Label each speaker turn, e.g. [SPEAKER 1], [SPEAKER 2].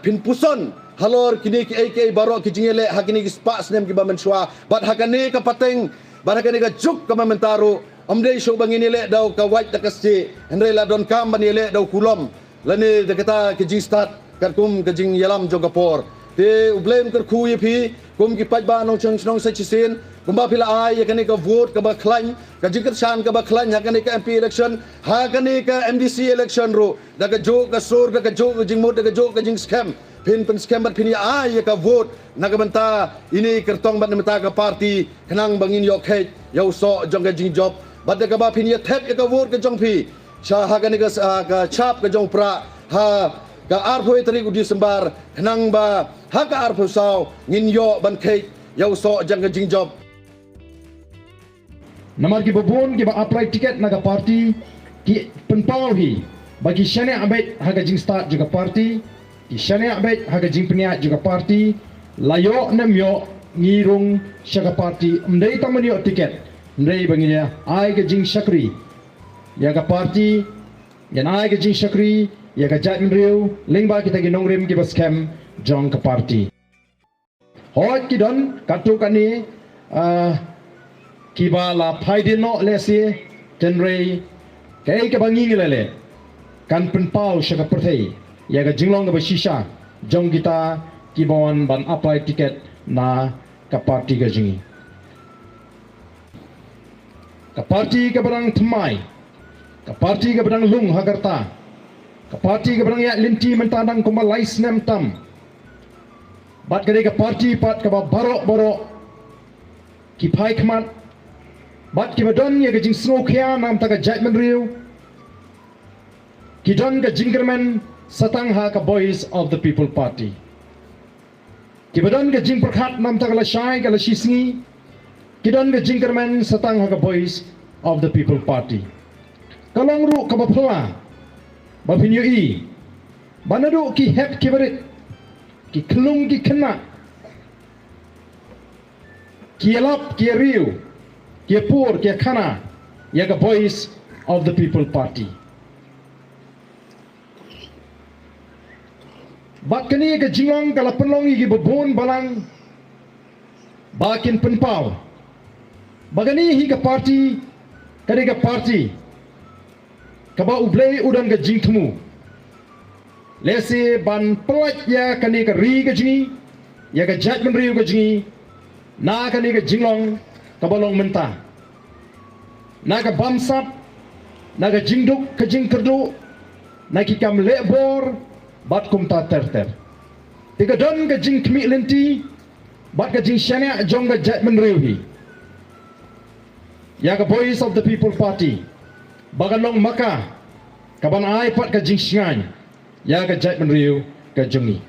[SPEAKER 1] pin puson halor kini ki AK baro ki jingele hakini ki spas nem ki bamenswa bat hakani ka pateng bat hakani ka juk ka mamentaro amdei show bangini le daw ka white da kasci andre la don kam bani le daw kulom lani de kata ki jing start kat kum ka jing yalam jogapor te ublem ker khu yepi kum ki paj ba nong chang nong sa chisin kumba pila ai yakani ka vote ka ba klan ka jingker shan ka ba klan yakani ka MP election hakani ka MDC election ro daga jo ka sur daga jo ka jing mod daga jo ka jing scam pin scam bat pin ai ka vote nagamanta ini kertong bat namata ka party kanang bangin yok he yau so jong ka jing job bat daga ba pin ya thet ka vote ka jong pi sha hakani ka chap ka jong pra ha ka arphoi tari udi sembar kanang ba ha ka arpho sao ngin yo ban khe yau so jong ka jing job
[SPEAKER 2] Namar ki babon ki ba apply tiket naga party ki penpau hi bagi syane abet haga jing start juga party ki syane abet haga jing penia juga party layo namyo ngirung syaga party mdei tamanyo tiket mdei banginya ai ga jing syakri ya ga party yan ai ga jing syakri ya ga jat mriu lingba kita gi nongrim ki ba scam jong ka party hot ki don katu kani kiba la paidino lesi tenrei kai ka bangi ngilele kan penpau syaka perthei ya ga jinglong ga shisha jong kita kibon ban apply tiket na ka party ga jingi ka party ka barang thmai ka party ka barang lung hagarta ka party ka barang ya linti mentandang kuma lais nem tam bat ka party pat ka ba baro ki pai khmat bat ki badon ye ga jing snokya nam ta ga judgment riu ki don ga jingerman satang ha ka boys of the people party ki badon ga jing prakhat nam ta ga la shai ga la shisngi ki don ga jingerman satang ha ga boys of the people party kalong ru ka ba phla ba pinyo i banadu ki het ki barit ki klung ki khna ki elap ki riu kia pur, kia khana, yaga voice of the people party. Bat kani yaga jingong kala penlong igi babon balang bakin penpau. Bagani higa party, kani ga party. Kaba ublei udan ga jing temu. Lese ban pelaj ya kani ga ri ga jingi, yaga judgment riu ga jingi, na kani ga jinglong kabalong mentah naga bamsap naga jingduk ke jingkerdu nagi kam lebor bat kum ta terter tiga don ke jing kmi lenti bat ke jing syania jong ga judgment riuhi ya ga voice of the people party bagalong maka kaban ai pat ke jing syan ya ga judgment riu ke jungi